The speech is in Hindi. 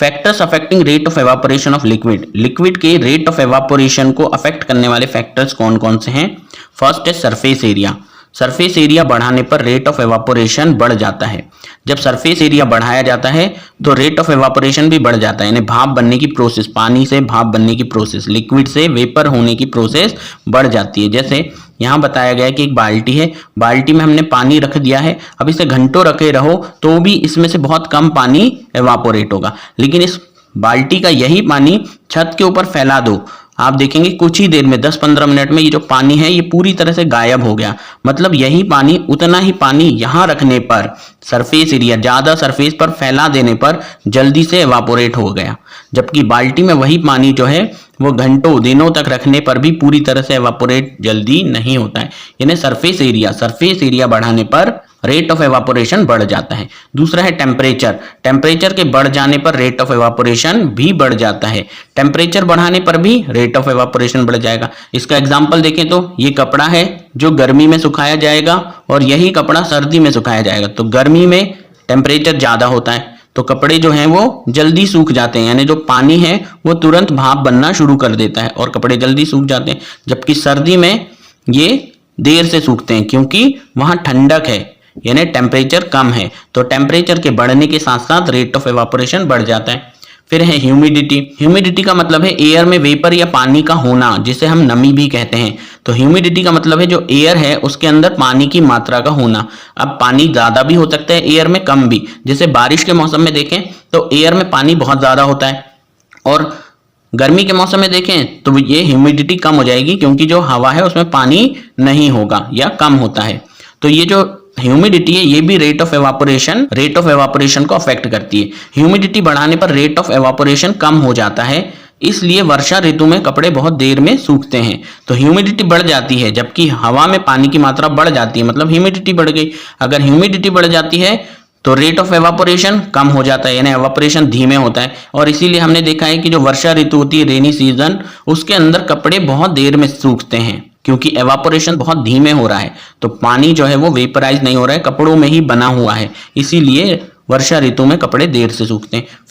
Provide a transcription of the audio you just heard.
Factors affecting rate of evaporation of liquid, liquid के रेट ऑफ एवापोरेशन को अफेक्ट करने वाले फैक्टर्स कौन कौन से हैं। फर्स्ट है सरफेस एरिया, सरफेस एरिया बढ़ाने पर रेट ऑफ एवापोरेशन बढ़ जाता है। जब सरफेस एरिया बढ़ाया जाता है तो रेट ऑफ एवापोरेशन भी बढ़ जाता है, यानी भाप बनने की प्रोसेस, पानी से भाप बनने की प्रोसेस, लिक्विड से वेपर होने की प्रोसेस बढ़ जाती है। जैसे यहाँ बताया गया है कि एक बाल्टी है, बाल्टी में हमने पानी रख दिया है, अब इसे घंटों रखे रहो तो भी इसमें से बहुत कम पानी एवापोरेट होगा, लेकिन इस बाल्टी का यही पानी छत के ऊपर फैला दो, आप देखेंगे कुछ ही देर में 10-15 मिनट में ये जो पानी है ये पूरी तरह से गायब हो गया। मतलब यही पानी, उतना ही पानी यहाँ रखने पर, सरफेस एरिया ज़्यादा सरफेस पर फैला देने पर जल्दी से एवापोरेट हो गया, जबकि बाल्टी में वही पानी जो है वो घंटों दिनों तक रखने पर भी पूरी तरह से एवापोरेट जल्दी नहीं होता है। यानी सरफेस एरिया बढ़ाने पर रेट ऑफ एवापोरेशन बढ़ जाता है। दूसरा है टेम्परेचर, टेम्परेचर के बढ़ जाने पर रेट ऑफ एवापोरेशन भी बढ़ जाता है। टेम्परेचर बढ़ाने पर भी रेट ऑफ एवापोरेशन बढ़ जाएगा। इसका एग्जांपल देखें तो ये कपड़ा है जो गर्मी में सुखाया जाएगा और यही कपड़ा सर्दी में सुखाया जाएगा, तो गर्मी में टेम्परेचर ज़्यादा होता है तो कपड़े जो हैं वो जल्दी सूख जाते हैं, यानी जो पानी है वो तुरंत भाप बनना शुरू कर देता है और कपड़े जल्दी सूख जाते हैं। जबकि सर्दी में ये देर से सूखते हैं क्योंकि वहाँ ठंडक है, यानी टेम्परेचर कम है, तो टेम्परेचर के बढ़ने के साथ साथ रेट ऑफ एवापोरेशन बढ़ जाता है। फिर है ह्यूमिडिटी, ह्यूमिडिटी का मतलब है एयर में वेपर या पानी का होना, जिसे हम नमी भी कहते हैं। तो ह्यूमिडिटी का मतलब है जो एयर है उसके अंदर पानी की मात्रा का होना। अब पानी ज़्यादा भी हो सकता है एयर में, कम भी। जैसे बारिश के मौसम में देखें तो एयर में पानी बहुत ज़्यादा होता है और गर्मी के मौसम में देखें तो ये ह्यूमिडिटी कम हो जाएगी क्योंकि जो हवा है उसमें पानी नहीं होगा या कम होता है। तो ये जो ह्यूमिडिटी है ये भी रेट ऑफ एवापोरेशन को अफेक्ट करती है। ह्यूमिडिटी बढ़ाने पर रेट ऑफ एवापोरेशन कम हो जाता है, इसलिए वर्षा ऋतु में कपड़े बहुत देर में सूखते हैं। तो ह्यूमिडिटी बढ़ जाती है जबकि हवा में पानी की मात्रा बढ़ जाती है, मतलब ह्यूमिडिटी बढ़ गई। अगर ह्यूमिडिटी बढ़ जाती है तो रेट ऑफ एवापोरेशन कम हो जाता है, यानी एवापोरेशन धीमे होता है। और इसीलिए हमने देखा है कि जो वर्षा ऋतु होती है, रेनी सीजन, उसके अंदर कपड़े बहुत देर में सूखते हैं क्योंकि एवापोरेशन बहुत धीमे हो रहा है, तो पानी जो है वो वेपराइज नहीं हो रहा है, कपड़ों में ही बना हुआ है, इसीलिए वर्षा ऋतु में कपड़े देर से सूखते हैं।